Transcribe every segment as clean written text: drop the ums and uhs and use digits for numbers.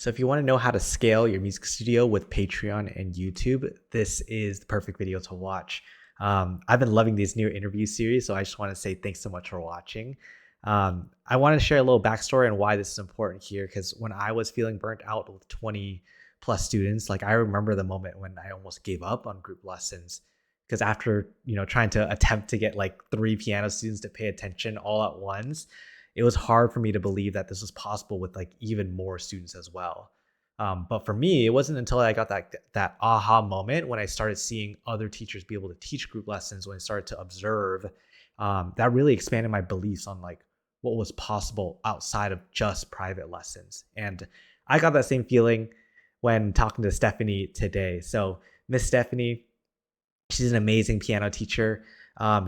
So if you want to know how to scale your music studio with Patreon and YouTube, this is the perfect video to watch. I've been loving these new interview series, so I just want to say thanks so much for watching. I want to share a little backstory on why this is important here, because when I was feeling burnt out with 20 plus students, like I remember the moment when I almost gave up on group lessons. Because after trying to attempt to get like 3 piano students to pay attention all at once, it was hard for me to believe that this was possible with like even more students as well. But for me, it wasn't until I got that aha moment when I started seeing other teachers be able to teach group lessons, when I started to observe, that really expanded my beliefs on like what was possible outside of just private lessons. And I got that same feeling when talking to Stephanie today. So Miss Stephanie, she's an amazing piano teacher.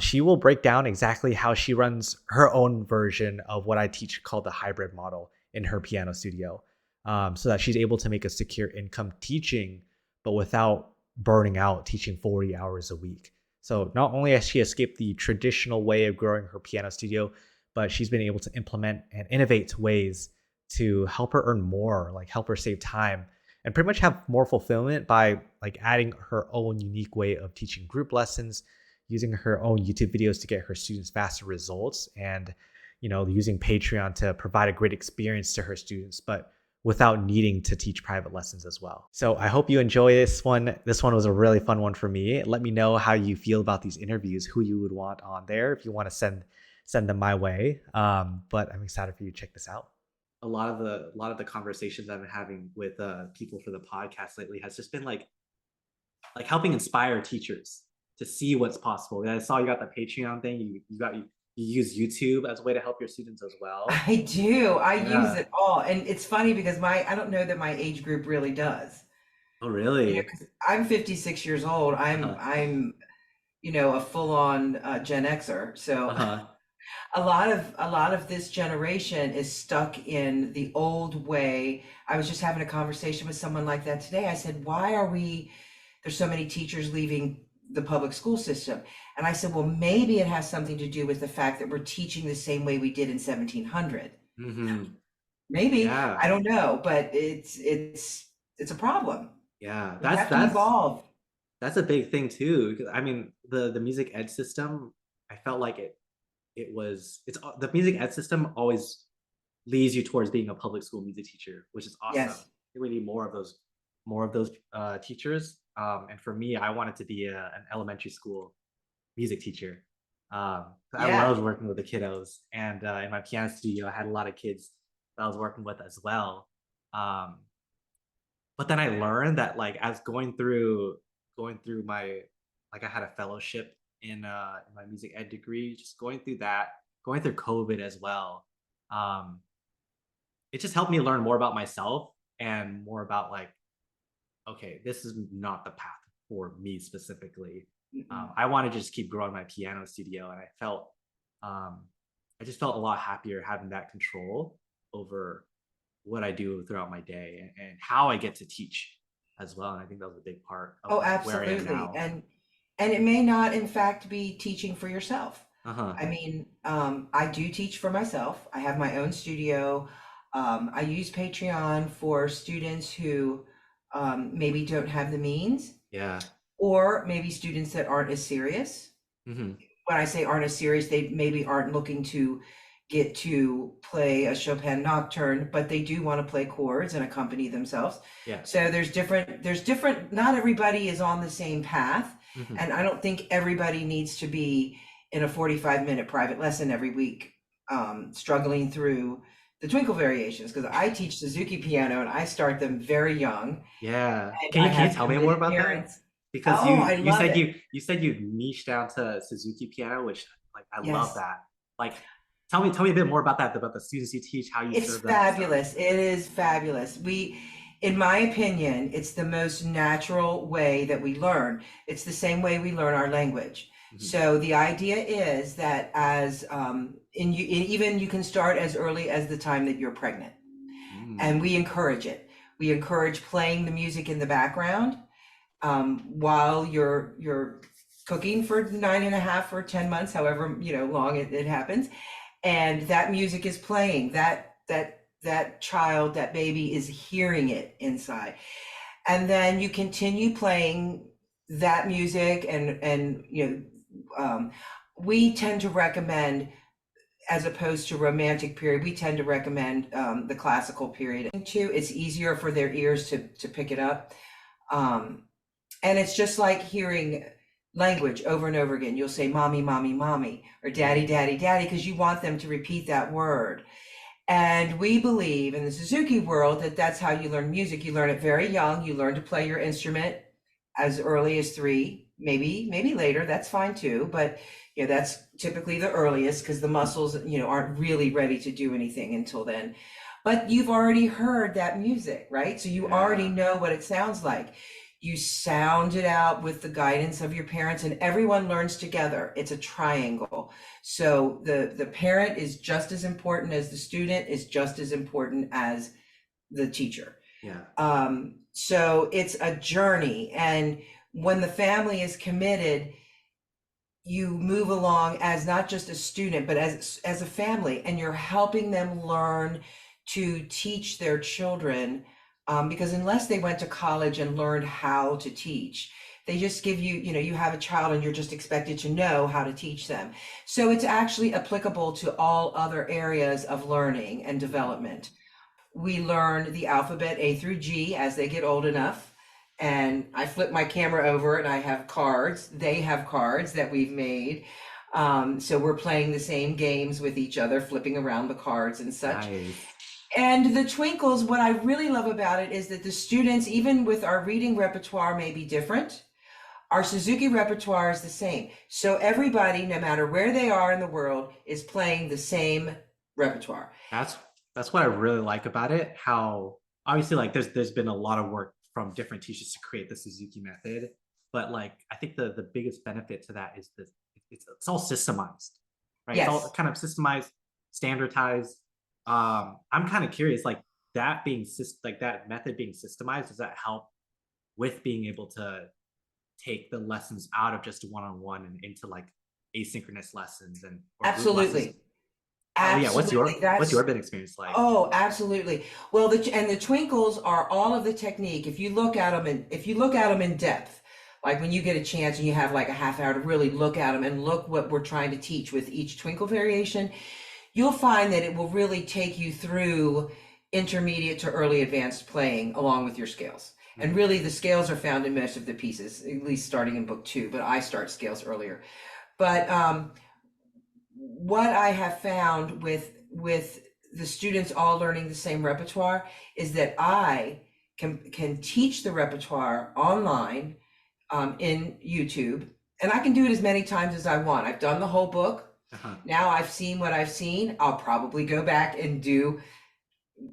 She will break down exactly how she runs her own version of what I teach called the hybrid model in her piano studio, so that she's able to make a secure income teaching, but without burning out teaching 40 hours a week. So not only has she escaped the traditional way of growing her piano studio, but she's been able to implement and innovate ways to help her earn more, like help her save time and pretty much have more fulfillment by like adding her own unique way of teaching group lessons, using her own YouTube videos to get her students faster results, and using Patreon to provide a great experience to her students, but without needing to teach private lessons as well. So I hope you enjoy this one. This one was a really fun one for me. Let me know how you feel about these interviews, who you would want on there if you want to send them my way. But I'm excited for you to check this out. A lot of the conversations I've been having with people for the podcast lately has just been like helping inspire teachers to see what's possible. I saw you got the Patreon thing. You use YouTube as a way to help your students as well. I do. I use Yeah. it all. And it's funny because I don't know that my age group really does. Oh, really? 'Cause I'm 56 years old. I'm Uh-huh. I'm, a full-on Gen Xer. So Uh-huh. a lot of this generation is stuck in the old way. I was just having a conversation with someone like that today. I said, "Why are there's so many teachers leaving the public school system?" And I said, "Well, maybe it has something to do with the fact that we're teaching the same way we did in 1700." Mm-hmm. Maybe, Yeah. I don't know, but it's a problem. Yeah. We That's have to that's evolve. that's a big thing too. 'Cause, I mean, the music ed system, I felt like the music ed system always leads you towards being a public school music teacher, which is awesome. Yes. We need more of those teachers. And for me, I wanted to be an elementary school music teacher. I Yeah. loved working with the kiddos, and in my piano studio, I had a lot of kids that I was working with as well. Um, but then I learned that like as going through my like I had a fellowship in my music ed degree, just going through that, going through COVID as well. Um, it just helped me learn more about myself and more about like, okay, this is not the path for me specifically. Mm-mm. I want to just keep growing my piano studio, and um, I just felt a lot happier having that control over what I do throughout my day, and how I get to teach as well. And I think that was a big part of Oh, like where I am absolutely. now. And it may not in fact be teaching for yourself. Uh huh. I mean, I do teach for myself. I have my own studio. I use Patreon for students who maybe don't have the means, Yeah. or maybe students that aren't as serious. Hmm. When I say aren't as serious, they maybe aren't looking to get to play a Chopin nocturne, but they do want to play chords and accompany themselves. Yeah. So there's different, not everybody is on the same path. Hmm. And I don't think everybody needs to be in a 45-minute private lesson every week, struggling through the twinkle variations, because I teach Suzuki piano and I start them very young. Yeah. And Can I you can you have tell me more committed about that? parents. Because Oh, you I you love said it. you niched down to Suzuki piano, which like I love Yes. that. Like, tell me a bit more about the students you teach, how you It's serve them and stuff. fabulous. It is fabulous. In my opinion, it's the most natural way that we learn. It's the same way we learn our language. Hmm. So the idea is that even you can start as early as the time that you're pregnant, and Mm. we encourage it. We encourage playing the music in the background while you're cooking for 9.5 or 10 months, however long it happens, and that music is playing. That that child, that baby is hearing it inside. And then you continue playing that music, and we tend to recommend, as opposed to romantic period, we tend to recommend the classical period too. It's easier for their ears to pick it up. Um, and it's just like hearing language over and over again. You'll say mommy, mommy, mommy, or daddy, daddy, daddy, because you want them to repeat that word. And we believe in the Suzuki world that that's how you learn music. You learn it very young. You learn to play your instrument as early as 3, maybe later. That's fine too. But that's typically the earliest, because the muscles, aren't really ready to do anything until then. But you've already heard that music, right? So you already know what it sounds like. You sound it out with the guidance of your parents, and everyone learns together. It's a triangle. So the parent is just as important as the student, is just as important as the teacher. So it's a journey. And when the family is committed, you move along as not just a student, but as a family, and you're helping them learn to teach their children. Because unless they went to college and learned how to teach, they just give you, you have a child and you're just expected to know how to teach them. So it's actually applicable to all other areas of learning and development. We learn the alphabet A through G as they get old enough. And I flip my camera over and I have cards. They have cards that we've made. So we're playing the same games with each other, flipping around the cards and such. Nice. And the twinkles, what I really love about it is that the students, even with our reading repertoire, may be different. Our Suzuki repertoire is the same. So everybody, no matter where they are in the world, is playing the same repertoire. That's what I really like about it. How obviously, like, there's been a lot of work from different teachers to create the Suzuki method, but like I think the biggest benefit to that is that it's all systemized, right? Yes. It's all kind of systemized, standardized. I'm kind of curious, like that that method being systemized, does that help with being able to take the lessons out of just one-on-one and into like asynchronous lessons and or group lessons? Absolutely. Oh yeah, what's Absolutely. your been experience like? Oh, absolutely. Well, the twinkles are all of the technique. If you look at them in depth, like when you get a chance and you have like a half hour to really look at them and look what we're trying to teach with each twinkle variation, you'll find that it will really take you through intermediate to early advanced playing along with your scales. And really the scales are found in most of the pieces, at least starting in book 2, but I start scales earlier. But what I have found with the students all learning the same repertoire is that I can teach the repertoire online in YouTube, and I can do it as many times as I want. I've done the whole book. Now I've seen what I've seen. I'll probably go back and do,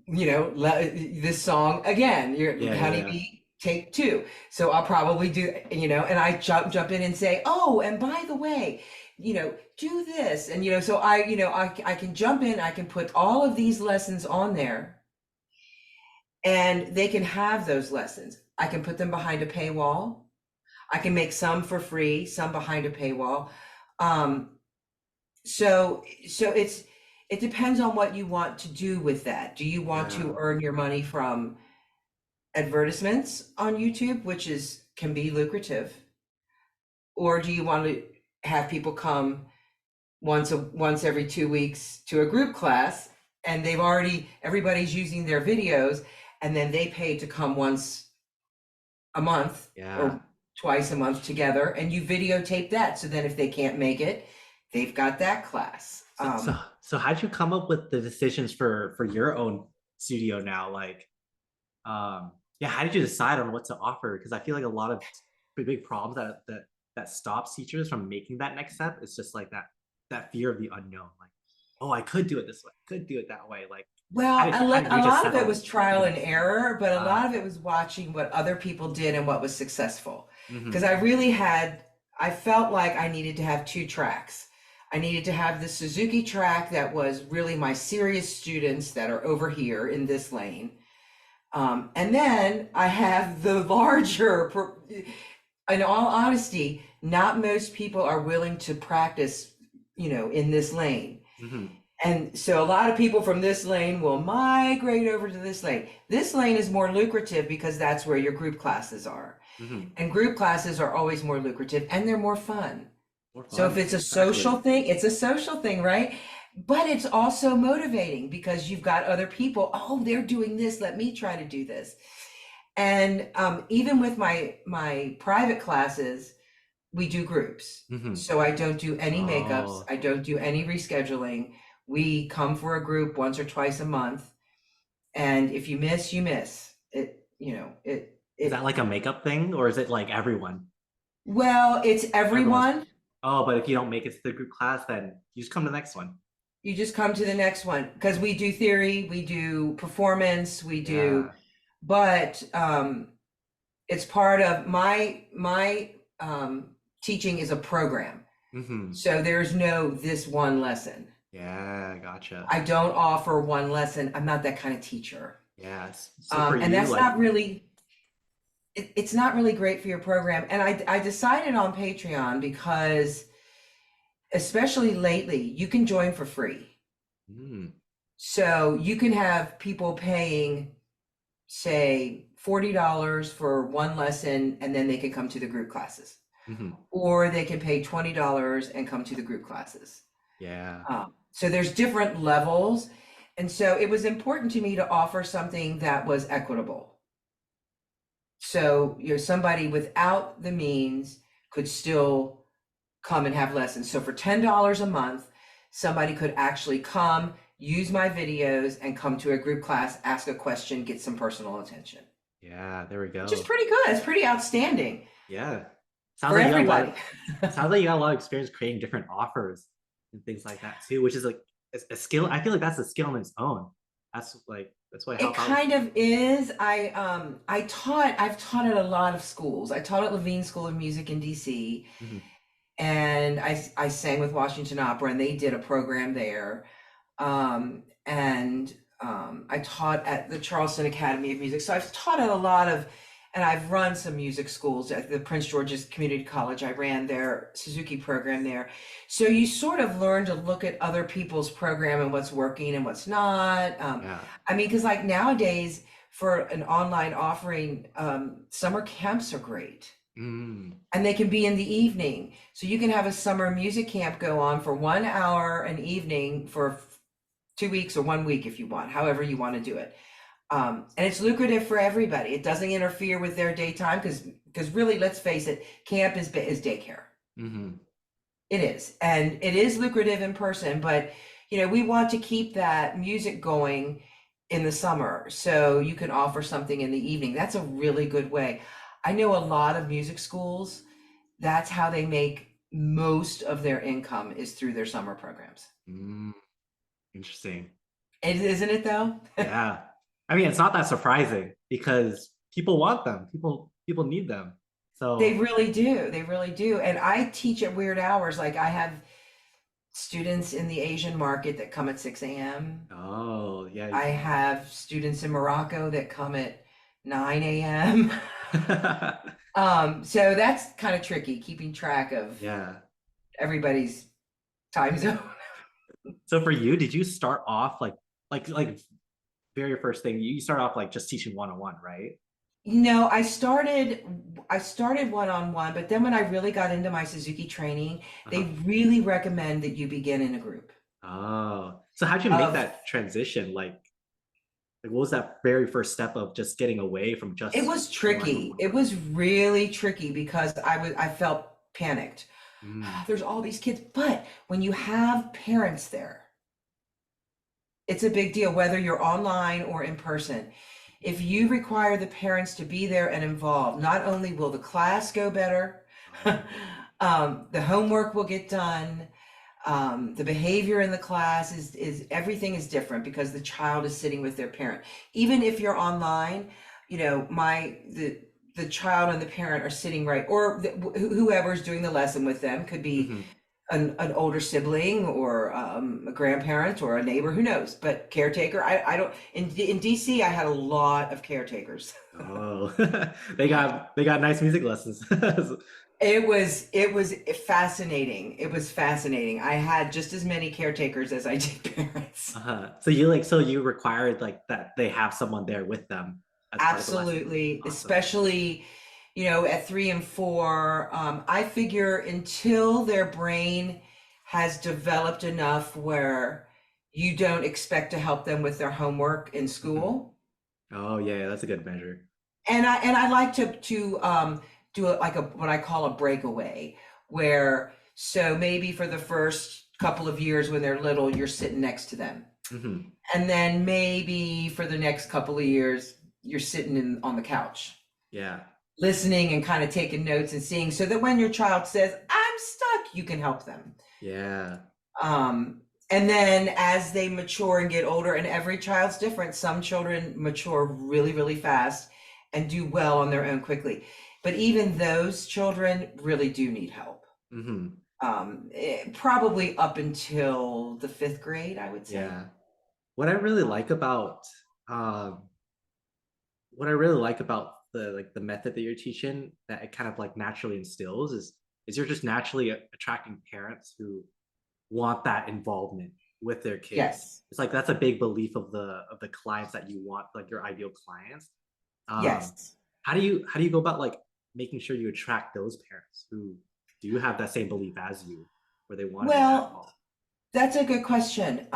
this song again. Honeybee, take 2. So I'll probably do, and I jump in and say, oh, and by the way, do this. And, so I can jump in, I can put all of these lessons on there and they can have those lessons. I can put them behind a paywall. I can make some for free, some behind a paywall. So it depends on what you want to do with that. Do you want to earn your money from advertisements on YouTube, which can be lucrative? Or do you want to have people come once every 2 weeks to a group class, and everybody's using their videos, and then they pay to come once a month or twice a month together, and you videotape that, so then if they can't make it, they've got that class. So how'd you come up with the decisions for your own studio now? Like, how did you decide on what to offer? Because I feel like a lot of big problems that stops teachers from making that next step is just like that fear of the unknown. Like, oh, I could do it this way, I could do it that way. Like, well, a lot of it was trial and error, but a lot of it was watching what other people did and what was successful. Because I felt like I needed to have 2 tracks. I needed to have the Suzuki track that was really my serious students that are over here in this lane. And then I have the larger, in all honesty, not most people are willing to practice, in this lane. And so a lot of people from this lane will migrate over to this lane. This lane is more lucrative because that's where your group classes are. Hmm. And group classes are always more lucrative and they're more fun. More So if fun, it's a social exactly. thing, it's a social thing, right? But it's also motivating because you've got other people, oh, they're doing this, let me try to do this. And even with my private classes, we do groups. Hmm. So I don't do any makeups. Oh, I don't do any rescheduling. We come for a group once or twice a month. And if you miss, you miss. is that like a makeup thing or is it like everyone? Well, it's Everyone's. everyone. Oh, but if you don't make it to the group class, then you just come to the next one. You just come to the next one because we do theory, we do performance, we do, Yeah. but it's part of my teaching is a program. Hmm. So there's no this one lesson. Yeah, gotcha. I don't offer one lesson. I'm not that kind of teacher. Yes. So for And you, that's like, not really, it's not really great for your program. And I decided on Patreon because, especially lately, you can join for free. mm, So you can have people paying, say, $40 for one lesson, and then they can come to the group classes. hmm, Or they can pay $20 and come to the group classes. yeah. So there's different levels. And so it was important to me to offer something that was equitable. So somebody without the means could still come and have lessons. So for $10 a month, somebody could actually come, use my videos, and come to a group class, ask a question, get some personal attention, Yeah, there we which is go. pretty good. It's pretty outstanding Yeah. Sounds for like you got a lot everybody. of, sounds like you got a lot of experience creating different offers and things like that too, which is like a skill. I feel like that's a skill on its own. That's what It help out. kind of is. I've taught at a lot of schools. I taught at Levine School of Music in DC, Mhm. and I sang with Washington Opera, and they did a program there. And I taught at the Charleston Academy of Music. So I've taught at a lot of, and I've run some music schools at the Prince George's Community College. I ran their Suzuki program there. So you sort of learn to look at other people's program and what's working and what's not. Yeah. I mean, because like nowadays for an online offering, summer camps are great Mm. and they can be in the evening. So you can have a summer music camp go on for 1 hour an evening for 2 weeks or 1 week if you want, however you want to do it. And it's lucrative for everybody. It doesn't interfere with their daytime because really, let's face it, camp is daycare. Hmm. It is, and it is lucrative in person, but we want to keep that music going in the summer, so you can offer something in the evening. That's a really good way. I know a lot of music schools, that's how they make most of their income is through their summer programs. Mm. Interesting. Isn't it though? Yeah. I mean, it's not that surprising because people want them. People need them. They So, really do. They really do. And I teach at weird hours. Like I have students in the Asian market that come at 6 a.m. oh, yeah. I have students in Morocco that come at 9 a.m. So that's kind of tricky, keeping track of Yeah. everybody's time zone. So for you, did you start off like very first thing, you start off like just teaching one-on-one, right? I started one-on-one, but then when I really got into my Suzuki training, they Uh-huh. really recommend that you begin in a group Oh. So how'd you make of that transition? Like what was that very first step of just getting away from it just was relying on tricky. one It person? was really tricky because I felt panicked. Mm. There's all these kids, but when you have parents there, it's a big deal whether you're online or in person. If you require the parents to be there and involved, not only will the class go better, Oh. the homework will get done, the behavior in the class is everything is different because the child is sitting with their parent. Even if you're online, the child and the parent are sitting right, or whoever's doing the lesson with them could be Hmm. an older sibling or a grandparent or a neighbor, who knows? But caretaker, I don't. In DC, I had a lot of caretakers. Oh. They got nice music lessons. It was fascinating. It was fascinating. I had just as many caretakers as I did parents. So you like so you required like that they have someone there with them as part of the lesson. Absolutely, Awesome. especially, at 3 and 4. I figure until their brain has developed enough where you don't expect to help them with their homework in Mhm. school. Oh yeah, that's a good measure. And I like to do it like a what I call a breakaway, where so maybe for the first couple of years when they're little, you're sitting next to them. Hmm. And then maybe for the next couple of years, you're sitting on the couch, Yeah. listening and kind of taking notes and seeing so that when your child says, I'm stuck, you can help them. Yeah. Um, and then as they mature and get older, and every child's different, some children mature really, really fast and do well on their own quickly. But even those children really do need help. Hmm. Probably up until the 5th grade, I would say. Yeah. What I really like about um what I really like about the like the method that you're teaching that it kind of like naturally instills is you're just naturally attracting parents who want that involvement with their kids. Yes. It's like that's a big belief of the clients that you want, like your ideal clients. Um, Yes. how do you go about like making sure you attract those parents who do have that same belief as you, where they want to be that Well, involved? that's a good question.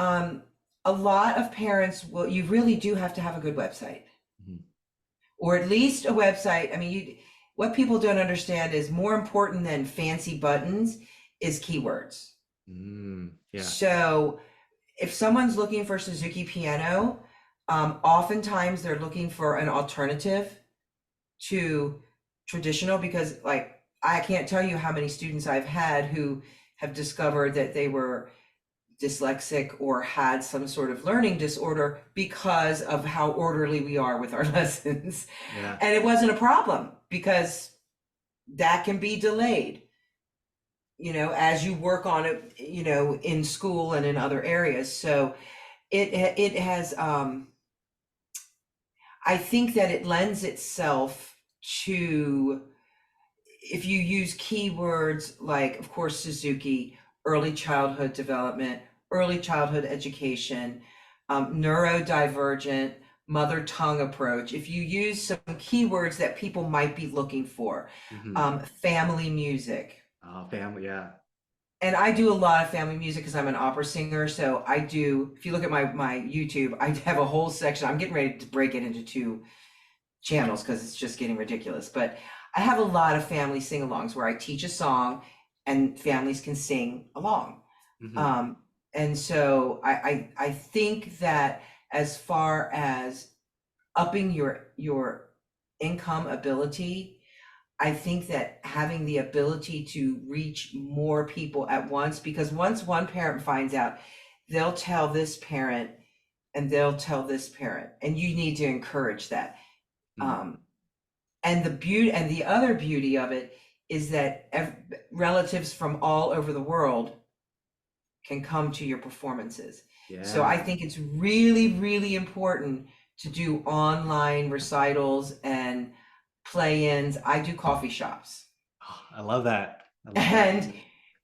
A lot of parents will, you really do have to have a good website, Mhm. or at least a website. I mean, what people don't understand is more important than fancy buttons is keywords. Yeah. So if someone's looking for Suzuki piano, oftentimes they're looking for an alternative to traditional, because like I can't tell you how many students I've had who have discovered that they were dyslexic or had some sort of learning disorder because of how orderly we are with our lessons. Yeah. And it wasn't a problem because that can be delayed, as you work on it, in school and in other areas. So it has, I think that it lends itself to, if you use keywords like, of course, Suzuki, early childhood development, early childhood education, neurodivergent, mother tongue approach, if you use some keywords that people might be looking for, Hmm. family music. Family. Yeah. And I do a lot of family music because I'm an opera singer. So I do, if you look at my YouTube, I have a whole section. I'm getting ready to break it into two channels because it's just getting ridiculous. But I have a lot of family sing-alongs where I teach a song and families can sing along. Hmm. Um, and so I think that as far as upping your income ability, I think that having the ability to reach more people at once, because once one parent finds out, they'll tell this parent and they'll tell this parent, and you need to encourage that. Um, and the other beauty of it is that relatives from all over the world can come to your performances. So I Yeah. think it's really, really important to do online recitals and play-ins. I do coffee shops. Oh, I love that. I love that. And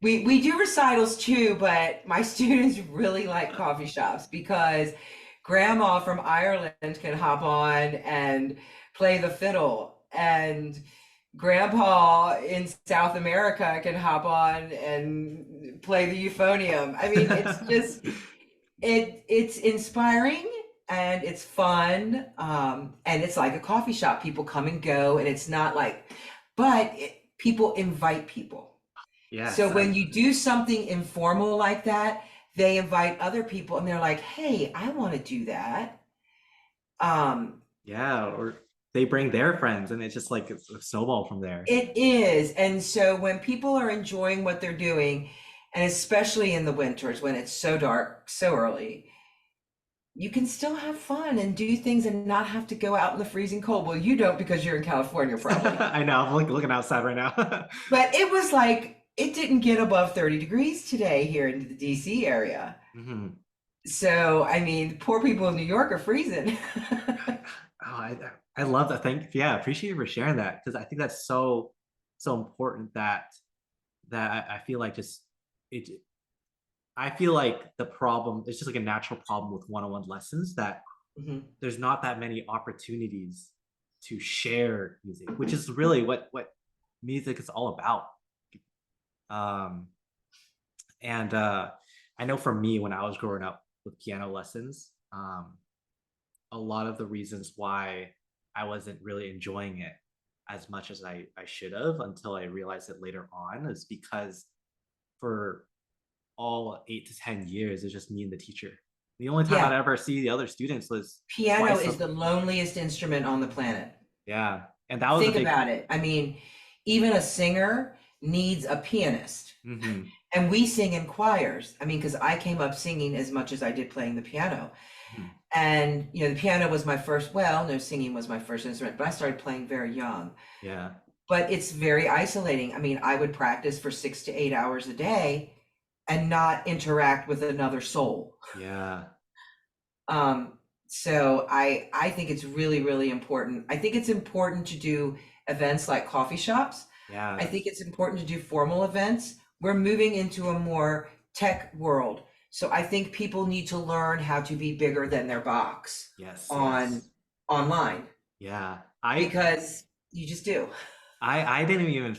we do recitals too, but my students really like coffee shops because grandma from Ireland can hop on and play the fiddle, and grandpa in South America can hop on and play the euphonium. I mean, it's just it's inspiring and it's fun. And it's like a coffee shop. People come and go, and it's not like, but people invite people. So Yes. when you do something informal like that, they invite other people and they're like, hey, I want to do that. Um, Yeah. Or they bring their friends, and it's just like it's a snowball from there. it is. And so when people are enjoying what they're doing, and especially in the winters when it's so dark, so early, you can still have fun and do things and not have to go out in the freezing cold. Well, you don't because you're in California, probably. I know. I'm like looking outside right now. But it was like, it didn't get above 30 degrees today here in the DC area. Hmm. So, I mean, poor people in New York are freezing. Oh, I love that. Thank yeah, appreciate you for sharing that because I think that's so. so important that I feel like just it I feel like the problem it's just like a natural problem with one-on-one lessons that Mhm. there's not that many opportunities to share music, which is really what music is all about. Um, and I know for me, when I was growing up with piano lessons, a lot of the reasons why I wasn't really enjoying it as much as I should have until I realized it later on is because for all 8 to 10 years, it's just me and the teacher. The only time I'd Yeah, ever see the other students was piano twice is a the loneliest instrument on the planet. yeah. And that was a Think big about it. I mean, even a singer needs a pianist. mhm, And we sing in choirs. I mean, because I came up singing as much as I did playing the piano. mhm. And, the piano was my first, well, no, singing was my first instrument, but I started playing very young. Yeah. But it's very isolating. I mean, I would practice for 6 to 8 hours a day and not interact with another soul. Yeah. Um, so I think it's really, really important. I think it's important to do events like coffee shops. Yeah, I think that's it's important to do formal events. We're moving into a more tech world. So I think people need to learn how to be bigger than their box yes, on yes. online Yeah. I because you just do. I didn't even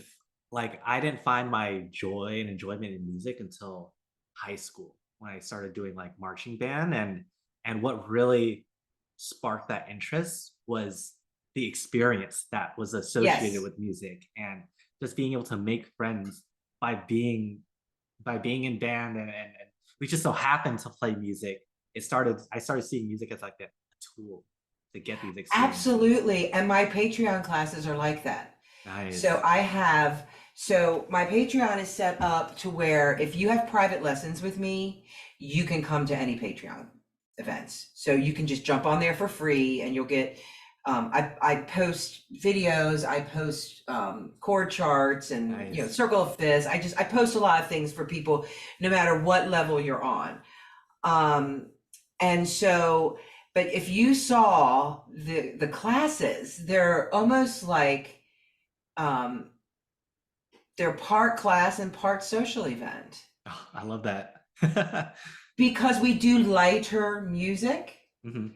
like I didn't find my joy and enjoyment in music until high school when I started doing like marching band and what really sparked that interest was the experience that was associated Yes, with music and just being able to make friends by being in band and we just so happened to play music. I started seeing music as like a tool to get these experiences. absolutely. And my Patreon classes are like that. So Nice. I have, so my Patreon is set up to where if you have private lessons with me, you can come to any Patreon events. So you can just jump on there for free and you'll get, I post videos, I post chord charts and, Nice. circle of fifths. I post a lot of things for people, no matter what level you're on. Um, and so, but if you saw the classes, they're almost like, um, they're part class and part social event Oh, I love that. because we do lighter music. Mhm.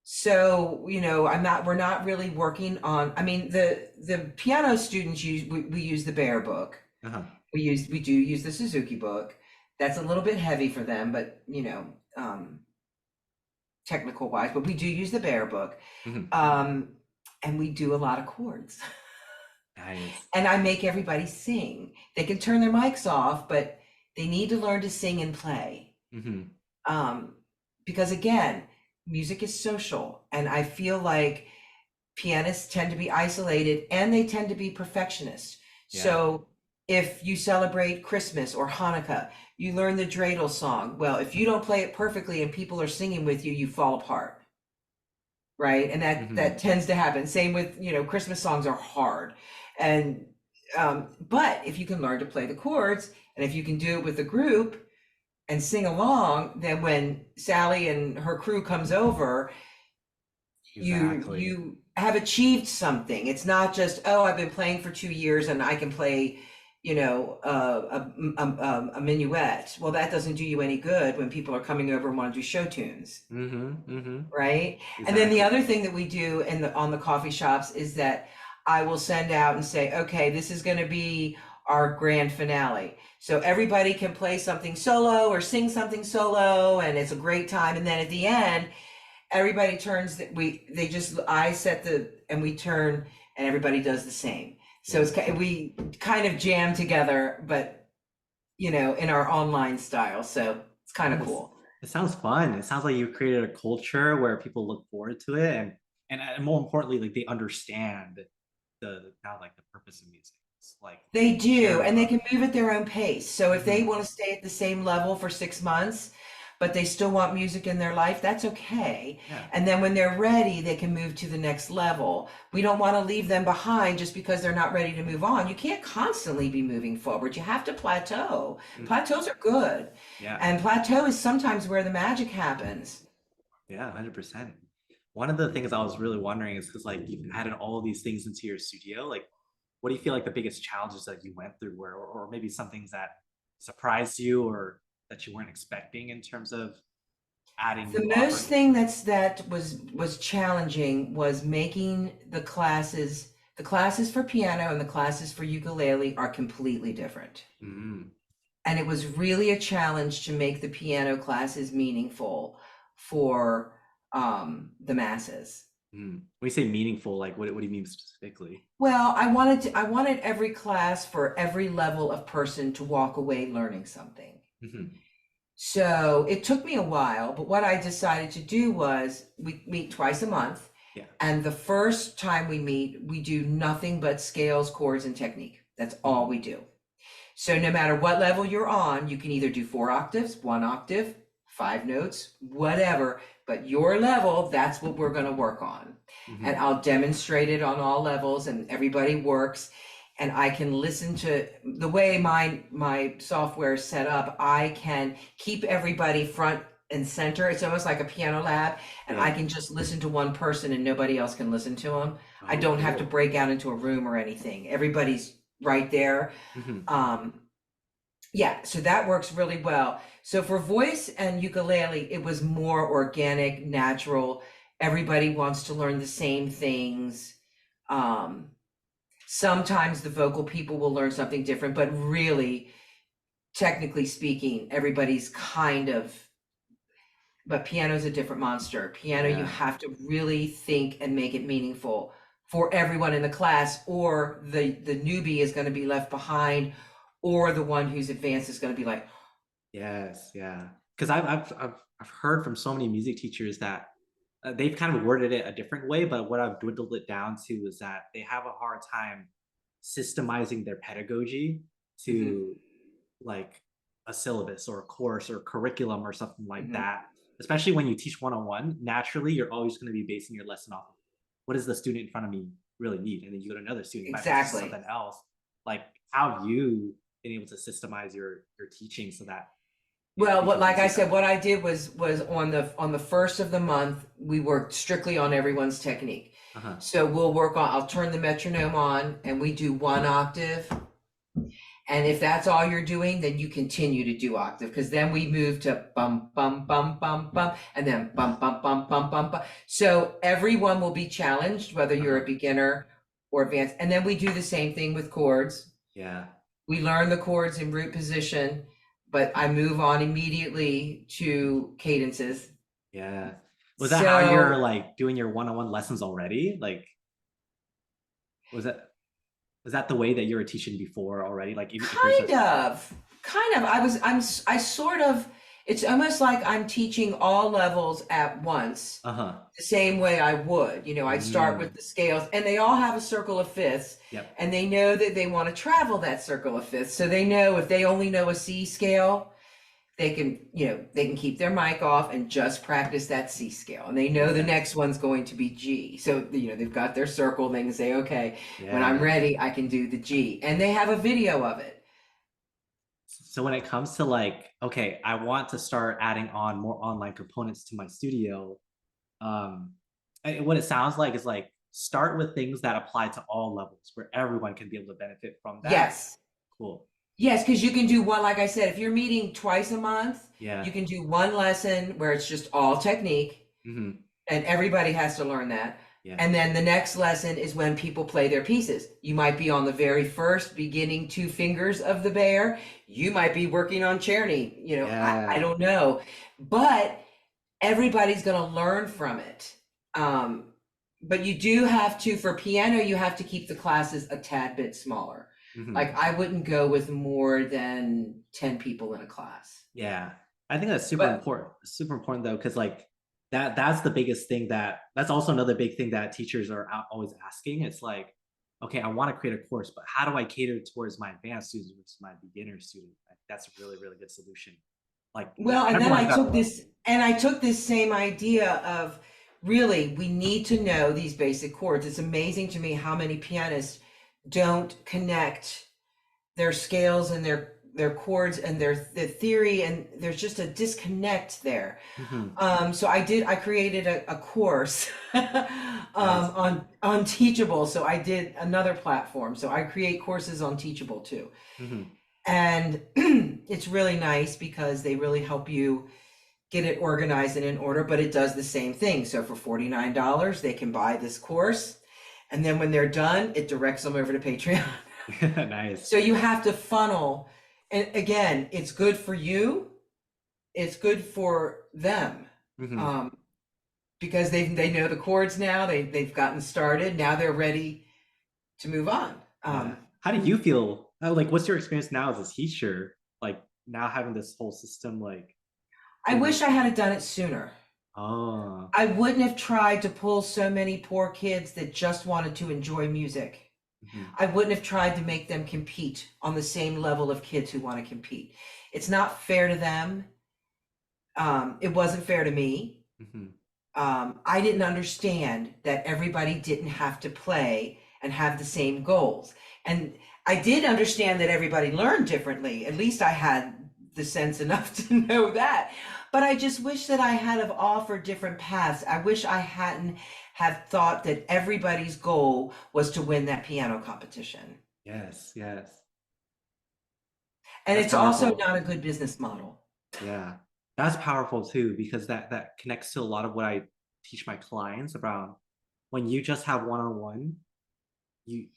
So, we're not really working on, I mean, the piano students use, we use the Bear book. Uh-huh. We do use the Suzuki book. That's a little bit heavy for them, but, technical wise, but we do use the Bear book. Mhm. Um, and we do a lot of chords. Nice. And I make everybody sing. They can turn their mics off, but they need to learn to sing and play. Mhm. Um, because again, music is social, and I feel like pianists tend to be isolated and they tend to be perfectionists. Yeah. So if you celebrate Christmas or Hanukkah, you learn the dreidel song. Well, if you don't play it perfectly and people are singing with you, you fall apart. Right. And that Mhm. tends to happen. Same with, Christmas songs are hard. And but if you can learn to play the chords and if you can do it with a group and sing along, then when Sally and her crew comes over, Exactly. you have achieved something. It's not just, oh, I've been playing for 2 years and I can play, a minuet. Well, that doesn't do you any good when people are coming over and want to do show tunes, Mhm. Mhm. right? And then the Exactly. other thing that we do on the coffee shops is that I will send out and say, okay, this is going to be our grand finale. So everybody can play something solo or sing something solo, and it's a great time. And then at the end, everybody turns that they just I set the and we turn and everybody does the same. So Yeah. we kind of jam together, but in our online style. So it's kind of Nice. cool. It sounds fun. It sounds like you created a culture where people look forward to it and more importantly, like they understand the now like the purpose of music. It's like They do, sharing and they love. can move at their own pace. So if they Mhm. want to stay at the same level for 6 months, but they still want music in their life, that's okay. Yeah. And then when they're ready, they can move to the next level. We don't want to leave them behind just because they're not ready to move on. You can't constantly be moving forward. You have to plateau. Mhm. Plateaus are good. Yeah. And plateau is sometimes where the magic happens. Yeah, 100%. One of the things I was really wondering is because like you've added all of these things into your studio, like what do you feel like the biggest challenges that you went through were, or maybe some things that surprised you or that you weren't expecting in terms of adding The new most offerings? thing that was challenging was making the classes for piano and the classes for ukulele are completely different. Mm, And it was really a challenge to make the piano classes meaningful for the masses. When you say meaningful, like what do you mean specifically? Well, I wanted every class for every level of person to walk away learning something. Hmm. So it took me a while, but what I decided to do was we meet twice a month. Yeah. And the first time we meet, we do nothing but scales, chords, and technique. That's all Hmm. we do. So no matter what level you're on, you can either do 4 octaves, 1 octave, 5 notes, whatever, but your level, that's what we're going to work on. And Hmm. I'll demonstrate it on all levels and everybody works. And I can listen to the way my software is set up. I can keep everybody front and center. It's almost like a piano lab, and I Yeah. can just listen to one person and nobody else can listen to them. I Oh, don't have to cool. break out into a room or anything. Everybody's right there. Hmm. Um, yeah, so that works really well. So for voice and ukulele, it was more organic, natural. Everybody wants to learn the same things. Um, Sometimes the vocal people will learn something different, but really, technically speaking, everybody's kind of, but piano's a different monster. Piano, you Yeah. have to really think and make it meaningful for everyone in the class, or the newbie is going to be left behind, or the one who's advanced is going to be like, Yes, yeah. Because I've heard from so many music teachers that they've kind of worded it a different way, but what I've dwindled it down to is that they have a hard time systemizing their pedagogy mhm, to like a syllabus or a course or curriculum or something like mhm. that. Especially when you teach one-on-one, naturally you're always going to be basing your lesson off of what does the student in front of me really need, and then you go to another student, you might be teaching Exactly. something else. Like how have you been able to systemize your teaching so that it Well, what, becomes like I easier that said, way? what I did was on the first of the month, we worked strictly on everyone's technique. Uh-huh. So I'll turn the metronome on and we do 1 octave. And if that's all you're doing, then you continue to do octave, because then we move to bum bum bum bum bum and then bum bum bum bum bum bum. So everyone will be challenged, whether you're a Uh-huh. beginner or advanced. And then we do the same thing with chords. Yeah. We learn the chords in root position, but I move on immediately to cadences. Yeah. Was that how you're So like doing your one-on-one lessons already? Like was that was that the way that you were teaching before already? Like if there's a kind of, I sort of, it's almost like I'm teaching all levels at once, uh-huh. the same way I would. I'd start with Mm. the scales, and they all have a circle of fifths, Yep. and they know that they want to travel that circle of fifths. So they know if they only know a C scale, they can keep their mic off and just practice that C scale. And they know the Yeah. next one's going to be G. So, they've got their circle and they can say, okay, when I'm Yeah. ready, I can do the G. And they have a video of it. So when it comes to like, okay, I want to start adding on more online components to my studio, um, what it sounds like is like start with things that apply to all levels where everyone can be able to benefit from that. Yes. Cool. Yes, because you can do one, like I said, if you're meeting twice a month, Yeah. you can do one lesson where it's just all technique, Hmm. and everybody has to learn that. Yeah. And then the next lesson is when people play their pieces. You might be on the very first beginning 2 fingers of the bear. You might be working on Czerny. I Yeah. don't know. But everybody's going to learn from it. But you do have to, for piano, you have to keep the classes a tad bit smaller. Hmm. Like I wouldn't go with more than 10 people in a class. Yeah. I think that's super But important. Super important though, because like that's the biggest thing that's also another big thing that teachers are always asking. It's like, okay, I want to create a course, but how do I cater towards my advanced students versus my beginner student? Like, that's a really, really good solution. Like Well, and then everyone's got a level. I took this same idea of, really, we need to know these basic chords. It's amazing to me how many pianists don't connect their scales and their chords and their theory, and there's just a disconnect there. Hmm. So I created a course Nice. on Teachable. So I did another platform. So I create courses on Teachable too. Hmm. And it's really nice because they really help you get it organized and in order, but it does the same thing. So for $49, they can buy this course. And then when they're done, it directs them over to Patreon. Nice. So you have to funnel. And again, it's good for you. It's good for them. Hmm. Um, because they know the chords now. They've gotten started. Now they're ready to move on. Yeah. How do you feel? Like, what's your experience now as a teacher? Like now having this whole system, like I through. wish I had done it sooner. Oh. I wouldn't have tried to pull so many poor kids that just wanted to enjoy music. Hmm. I wouldn't have tried to make them compete on the same level of kids who want to compete. It's not fair to them. It wasn't fair to me. Hmm. I didn't understand that everybody didn't have to play and have the same goals. And I did understand that everybody learned differently. At least I had the sense enough to know that. But I just wish that I had have offered different paths. I wish I hadn't have thought that everybody's goal was to win that piano competition. Yes. Yes. And That's it's also powerful. not a good business model. Yeah. That's powerful too, because that connects to a lot of what I teach my clients about when you just have one-on-one, you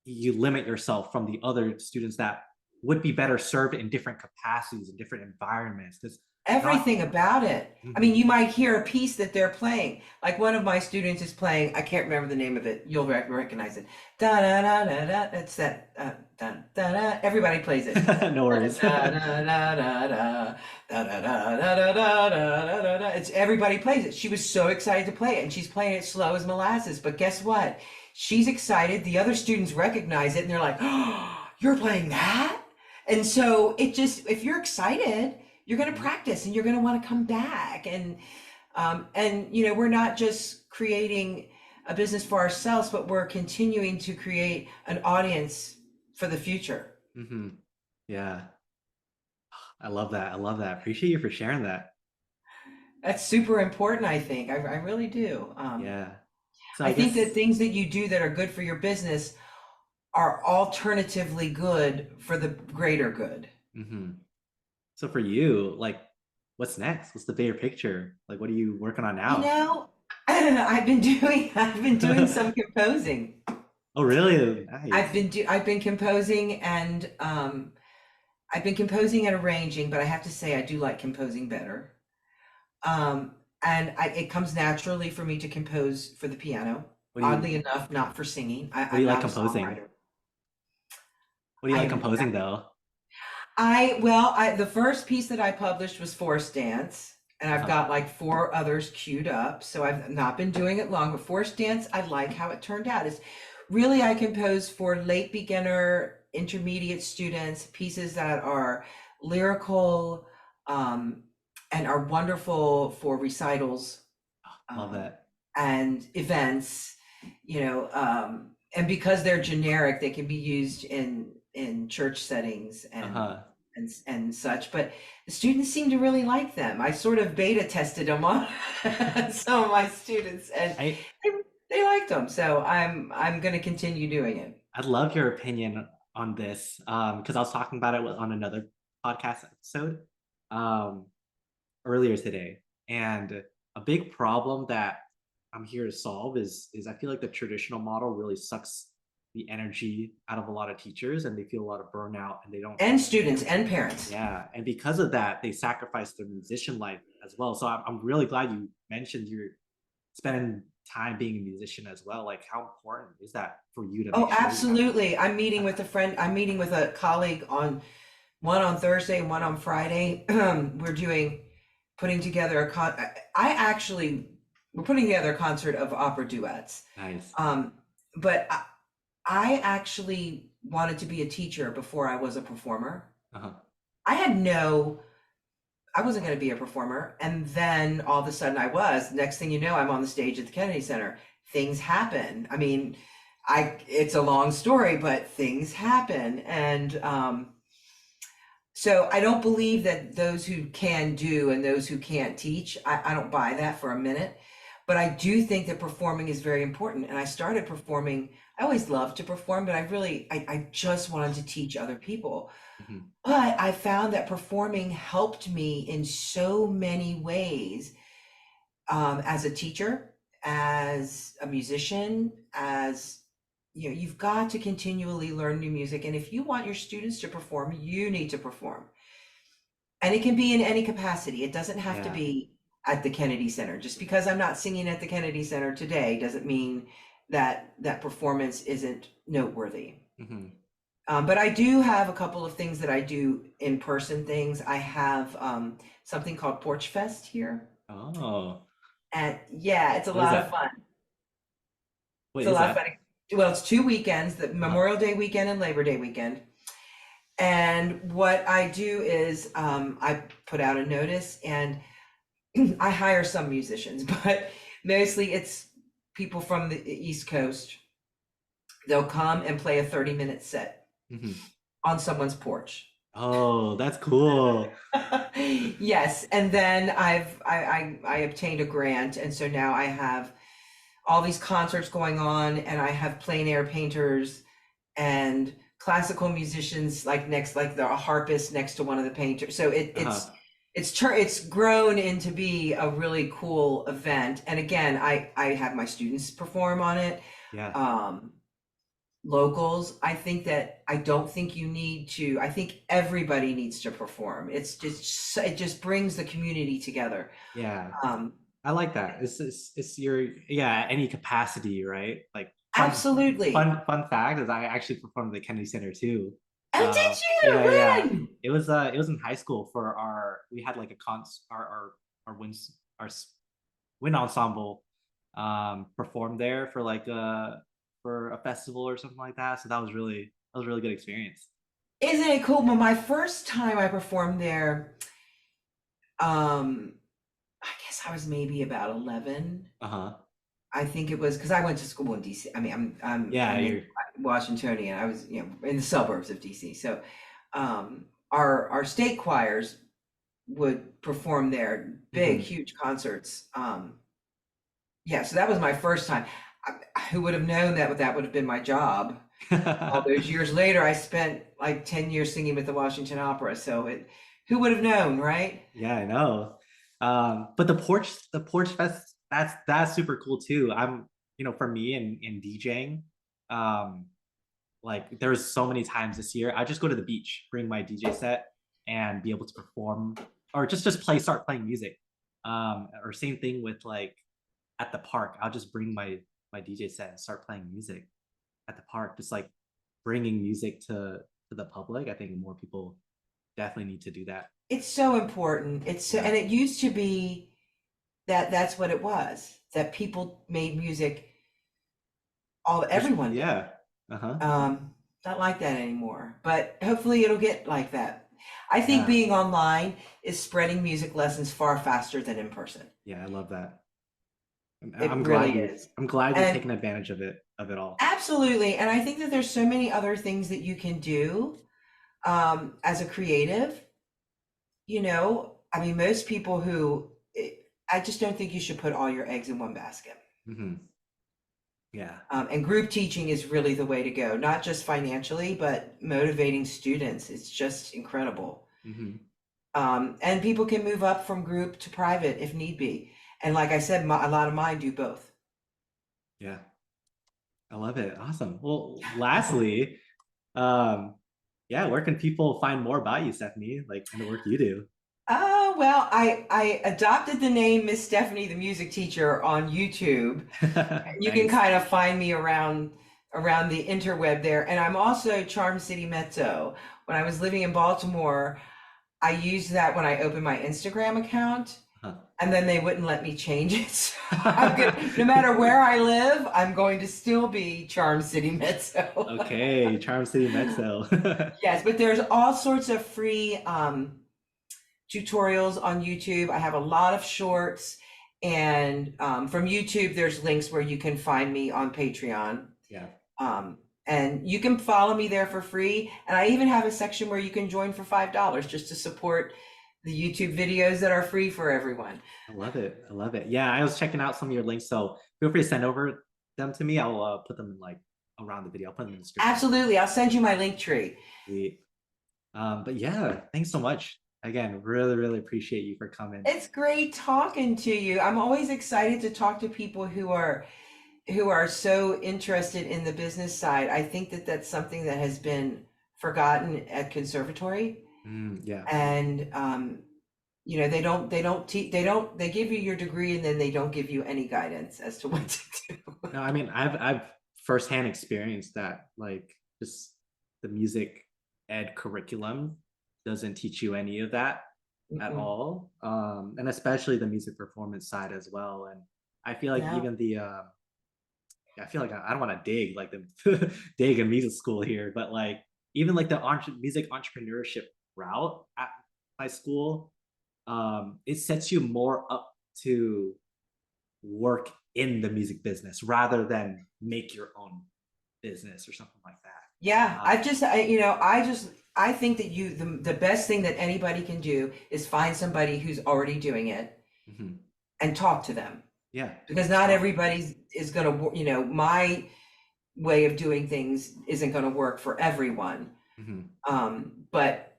you limit yourself from the other students that would be better served in different capacities in different environments. Because not. Everything about it. I mean, Mhm. you might hear a piece that they're playing. Like one of my students is playing, I can't remember the name of it. You'll recognize it. Da da da da da. It's that da da da. Everybody plays it. No worries. Da da da da da da da da da da da da da da. It's everybody plays it. She was so excited to play it, and she's playing it slow as molasses. But guess what? She's excited. The other students recognize it, and they're like, "Oh, you're playing that!" And so it just, if you're excited, you're going to Mhm. practice and you're going to want to come back. And you know, we're not just creating a business for ourselves, but we're continuing to create an audience for the future. Mhm. Yeah. I love that. I love that. Appreciate you for sharing that. That's super important, I think. I really do. Yeah. So I I think that guess. things that you do that are good for your business are alternatively good for the greater good. Mhm. So for you, like, what's next? What's the bigger picture? Like, what are you working on You now? know, I've been doing some composing. Oh, really? Nice. I've been composing and I've been composing and arranging, but I have to say I do like composing better. And it comes naturally for me to compose for the piano. What do Oddly you enough, not for singing. What do you I'm like not a composing? songwriter. What do you I like am. composing though? The first piece that I published was Forest Dance, and I've Uh-huh. got like four others queued up. So I've not been doing it long, but Forest Dance, I like how it turned out. It's really, I compose for late beginner, intermediate students, pieces that are lyrical, um, and are wonderful for recitals, Love um, that. and events, and because they're generic, they can be used in church settings Uh-huh. and such. But the students seem to really like them. I sort of beta tested them on some of my students, and I they, they liked them. So I'm going to continue doing it. I'd love your opinion on this. Because I was talking about it on another podcast episode um earlier today. And a big problem that I'm here to solve is I feel like the traditional model really sucks the energy out of a lot of teachers and they feel a lot of burnout and they don't. And students and parents. Yeah, and because of that, they sacrifice their musician life as well. So I'm really glad you mentioned you're spending time being a musician as well. Like, how important is that for you to Oh, make sure you have? absolutely. I'm meeting with a friend. I'm meeting with a colleague on one on Thursday and one on Friday. We're putting together I actually, we're putting together a concert of opera duets. Nice. Um, but I actually wanted to be a teacher before I was a performer. Uh-huh. I had no, I wasn't going to be a performer. And then all of a sudden I was. Next thing you know, I'm on the stage at the Kennedy Center. Things happen. I mean, it's a long story, but things happen. And So I don't believe that those who can do and those who can't teach, I don't buy that for a minute. But I do think that performing is very important. And I started performing, I always loved to perform, but I just wanted to teach other people. Mhm. But I found that performing helped me in so many ways, as a teacher, as a musician, as you know, you've got to continually learn new music. And if you want your students to perform, you need to perform. And it can be in any capacity. It doesn't have to Yeah. be at the Kennedy Center. Just because I'm not singing at the Kennedy Center today doesn't mean that that performance isn't noteworthy. Mhm. But I do have a couple of things that I do in person things. I have something called Porch Fest here. Oh, And yeah, it's a what is lot of that? fun. What It's a is lot of that? fun. Well, it's 2 weekends, the Uh-huh. Memorial Day weekend and Labor Day weekend. And what I do is I put out a notice and I hire some musicians, but mostly it's people from the East Coast. They'll come and play a 30-minute set Mhm. on someone's porch. Oh, that's cool. Yes, and then I obtained a grant, and so now I have all these concerts going on, and I have plein air painters and classical musicians like the harpist next to one of the painters. So Uh-huh. it's grown into be a really cool event. And again, I have my students perform on it. Yeah. Um, Locals, I don't think you need to. I think everybody needs to perform. It just brings the community together. Yeah. Um, I like that. It's your yeah, any capacity, right? Like Absolutely. fun fact is I actually performed at the Kennedy Center too. Oh, did Yeah, yeah. you? When? It was in high school for our we had like a our wind ensemble performed there for like for a festival or something like that. So that was a really good experience. Isn't it cool? Well, my first time I performed there, um, I guess I was maybe about 11. Uh-huh. I think it was because I went to school in DC. I mean, Yeah, I'm in you're Washingtonian. I was, in the suburbs of DC. So, our state choirs would perform there, big, mhm. huge concerts. Yeah, so that was my first time. Who would have known that that would have been my job? All those years later, I spent like 10 years singing with the Washington Opera. So who would have known, right? Yeah, I know. But the porch fest, that's super cool too. For me in DJing, um, like there's so many times this year, I just go to the beach, bring my DJ set, and be able to perform or just start playing music. Or same thing with like at the park, I'll just bring my DJ set and start playing music at the park, just like bringing music to the public. I think more people definitely need to do that. It's so important. Yeah. And it used to be that that's what it was, that people made music, Just everyone did. yeah. Uh-huh. Um, Not like that anymore, but hopefully it'll get like that. I think Yeah. being online is spreading music lessons far faster than in person. Yeah, I love that. It really is. I'm glad you've And taken advantage of it all. absolutely. And I think that there's so many other things that you can do, as a creative. I mean, most people I just don't think you should put all your eggs in one basket. Hmm. Yeah. And group teaching is really the way to go, not just financially, but motivating students. It's just incredible. Hmm. And people can move up from group to private if need be. And like I said, a lot of mine do both. Yeah. I love it. Awesome. Well, lastly, um, yeah, where can people find more about you, Stephanie? Like in the work you do? Oh, well, I adopted the name Miss Stephanie, the music teacher, on YouTube. You can Nice. kind of find me around the interweb there. And I'm also Charm City Mezzo. When I was living in Baltimore, I used that when I opened my Instagram account, and then they wouldn't let me change it. So no matter where I live, I'm going to still be Charm City Mezzo. Okay, Charm City Mexo. Yes, but there's all sorts of free tutorials on YouTube. I have a lot of shorts, and from YouTube, there's links where you can find me on Patreon. Yeah. Um, And you can follow me there for free. And I even have a section where you can join for $5 just to support the YouTube videos that are free for everyone. I love it. I love it. Yeah, I was checking out some of your links, so feel free to send over them to me. I'll put them in like around the video. I'll put them in the description. Absolutely. I'll send you my link tree. Sweet. But yeah, thanks so much. Again, really, really appreciate you for coming. It's great talking to you. I'm always excited to talk to people who are so interested in the business side. I think that that's something that has been forgotten at conservatory. Yeah. And you know, they give you your degree and then they don't give you any guidance as to what to do. No, I mean, I've firsthand experienced that, like, just the music ed curriculum doesn't teach you any of that at Mm-mm. all. And especially the music performance side as well. And I feel like No. even the I feel like I don't want to dig like the dig in music school here, but like even like the music entrepreneurship route at my school, it sets you more up to work in the music business rather than make your own business or something like that. Yeah, you know, I think that the best thing that anybody can do is find somebody who's already doing it Mhm. and talk to them, Yeah. because not everybody is going to, you know, my way of doing things isn't going to work for everyone. Mhm. But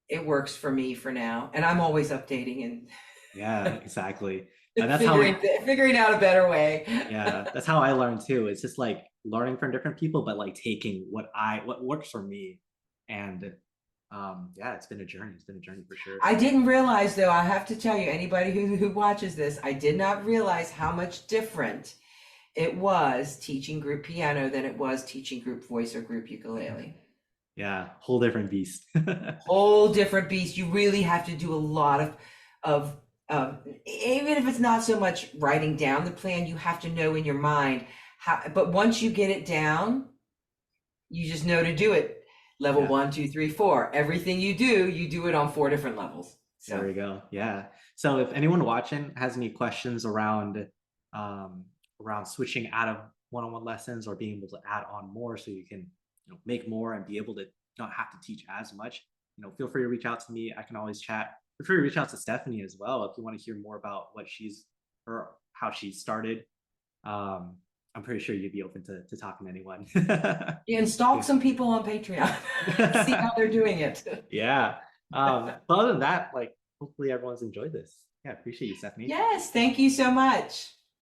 it works for me for now, and I'm always updating and Yeah, exactly. And that's how, figuring out a better way. yeah, that's how I learned too. It's just like learning from different people, but like taking what works for me. And yeah, it's been a journey. It's been a journey for sure. I didn't realize, though, I have to tell you, anybody who watches this, I did not realize how much different it was teaching group piano than it was teaching group voice or group ukulele. Yeah, whole different beast. Whole different beast. You really have to do a lot of even if it's not so much writing down the plan, you have to know in your mind how. But once you get it down, you just know to do it. Level Yeah. 1, 2, 3, 4. Everything you do it on 4 different levels. There So we go. Yeah. So if anyone watching has any questions um, around switching out of one-on-one lessons or being able to add on more so you can make more and be able to not have to teach as much, feel free to reach out to me. I can always chat. Feel free to reach out to Stephanie as well if you want to hear more about what she's or how she started. Um, I'm pretty sure you'd be open to talking to anyone. yeah, and stalk some people on Patreon. See how they're doing it. Yeah. But other than that, like hopefully everyone's enjoyed this. Yeah, appreciate you, Stephanie. Yes, thank you so much.